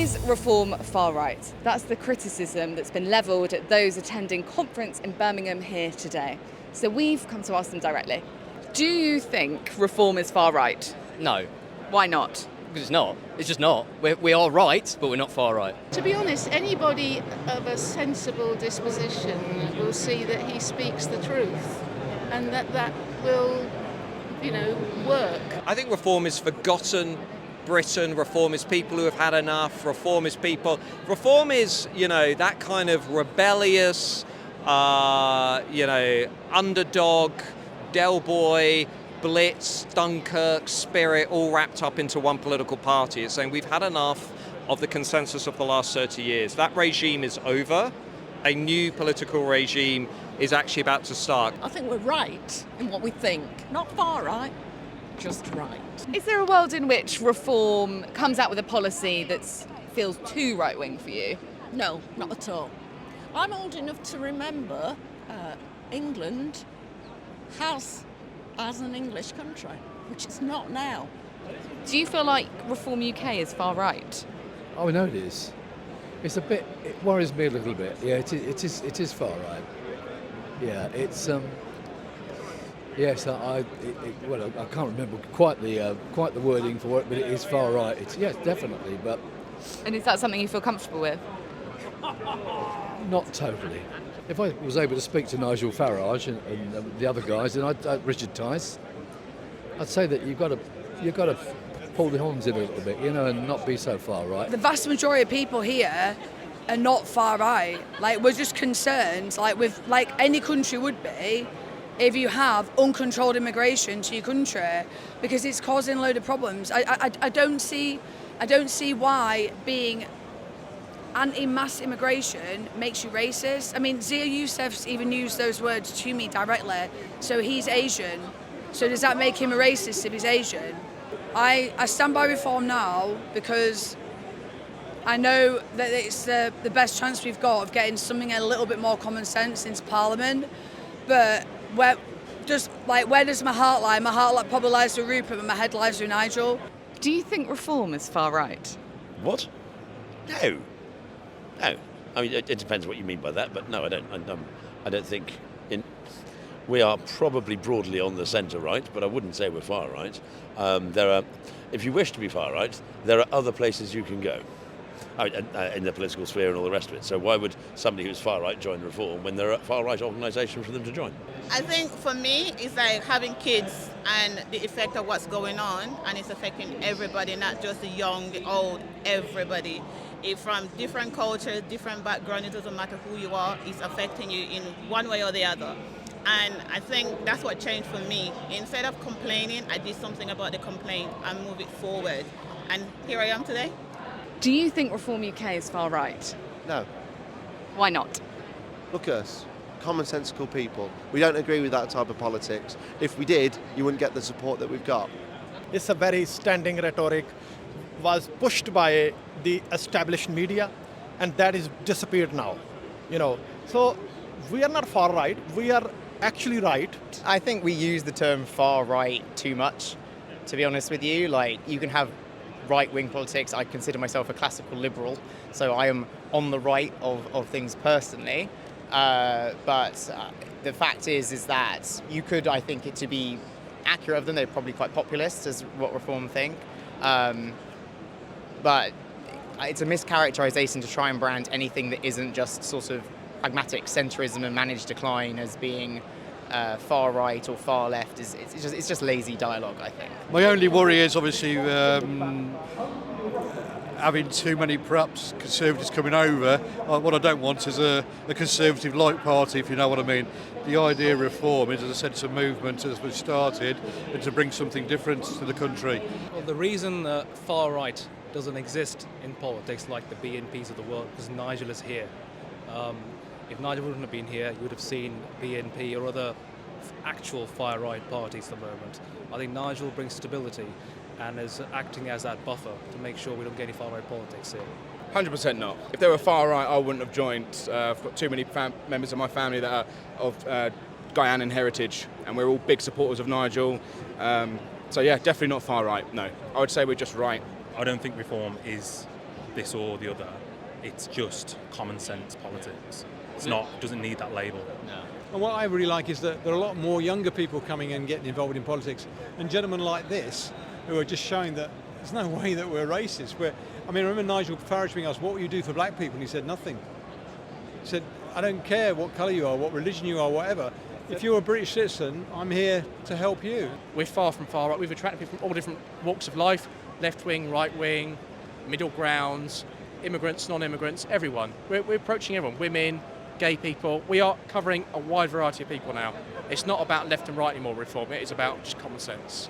Is reform far right? That's the criticism that's been levelled at those attending conference in Birmingham here today. So we've come to ask them directly. Do you think reform is far right? No, Why not? because it's not. It's just not. We are right, but we're not far right. To be honest, anybody of a sensible disposition will see that he speaks the truth and that will, work. I think reform is forgotten Britain. Reform is people who have had enough. Reform is that kind of rebellious, underdog, Del Boy, Blitz, Dunkirk spirit all wrapped up into one political party. It's saying we've had enough of the consensus of the last 30 years. That regime is over. A new political regime is actually about to start. I think we're right in what we think. Not far right, just right. Is there a world in which reform comes out with a policy that feels too right-wing for you? No, not at all. I'm old enough to remember England as an English country, which it's not now. Do you feel like Reform UK is far right? Oh, no, it is. It worries me a little bit. Yeah, it is far right. Yeah, it's yes, I can't remember quite the wording for it, but it is far right. Yes, definitely, but. And is that something you feel comfortable with? Not totally. If I was able to speak to Nigel Farage and the other guys, and Richard Tice, I'd say that you've got to pull the horns in a little bit, and not be so far right. The vast majority of people here are not far right. Like, we're just concerned, like any country would be, if you have uncontrolled immigration to your country, because it's causing a load of problems. I don't see why being anti-mass immigration makes you racist. I mean, Zia Youssef's even used those words to me directly. So he's Asian. So does that make him a racist if he's Asian? I stand by reform now because I know that it's the best chance we've got of getting something a little bit more common sense into Parliament. But where does my heart lie? My heart probably lies with Rupert, but my head lies with Nigel. Do you think reform is far right? What? No. I mean, it depends what you mean by that, but no, I don't think. We are probably broadly on the centre right, but I wouldn't say we're far right. If you wish to be far right, there are other places you can go in the political sphere and all the rest of it. So why would somebody who's far right join Reform when there are far right organisations for them to join? I think for me, it's like having kids and the effect of what's going on, and it's affecting everybody, not just the young, the old, everybody. If from different cultures, different background, it doesn't matter who you are, it's affecting you in one way or the other. And I think that's what changed for me. Instead of complaining, I did something about the complaint and move it forward. And here I am today. Do you think Reform UK is far right? No. Why not? Look at us, commonsensical people. We don't agree with that type of politics. If we did, you wouldn't get the support that we've got. It's a very standing rhetoric, was pushed by the established media, and that is disappeared now. So we are not far right, we are actually right. I think we use the term far right too much, to be honest with you. Like, you can have right-wing politics. I consider myself a classical liberal, so I am on the right of things personally. But the fact is that you could, I think, it to be accurate of them, they're probably quite populist, as what Reform think. But it's a mischaracterization to try and brand anything that isn't just sort of pragmatic centrism and managed decline as being far right or far left. It's just lazy dialogue, I think. My only worry is obviously having too many perhaps Conservatives coming over. What I don't want is a Conservative-like party, if you know what I mean. The idea of reform is, as I said, it's a movement as we started, and to bring something different to the country. Well, the reason far right doesn't exist in politics like the BNPs of the world is Nigel is here. If Nigel wouldn't have been here, you would have seen BNP or other actual far-right parties at the moment. I think Nigel brings stability and is acting as that buffer to make sure we don't get any far-right politics here. 100% not. If they were far-right, I wouldn't have joined. I've got too many members of my family that are of Guyanan heritage, and we're all big supporters of Nigel. So yeah, definitely not far-right, no. I would say we're just right. I don't think reform is this or the other. It's just common sense politics. It's not, doesn't need that label. No. And what I really like is that there are a lot more younger people coming in and getting involved in politics, and gentlemen like this who are just showing that there's no way that we're racist. I remember Nigel Farage being asked, what will you do for black people? And he said, nothing. He said, I don't care what colour you are, what religion you are, whatever. If you're a British citizen, I'm here to help you. We're far from far right. We've attracted people from all different walks of life, left wing, right wing, middle grounds, immigrants, non-immigrants, everyone. We're approaching everyone, women, gay people. We are covering a wide variety of people now. It's not about left and right anymore reform, it is about just common sense.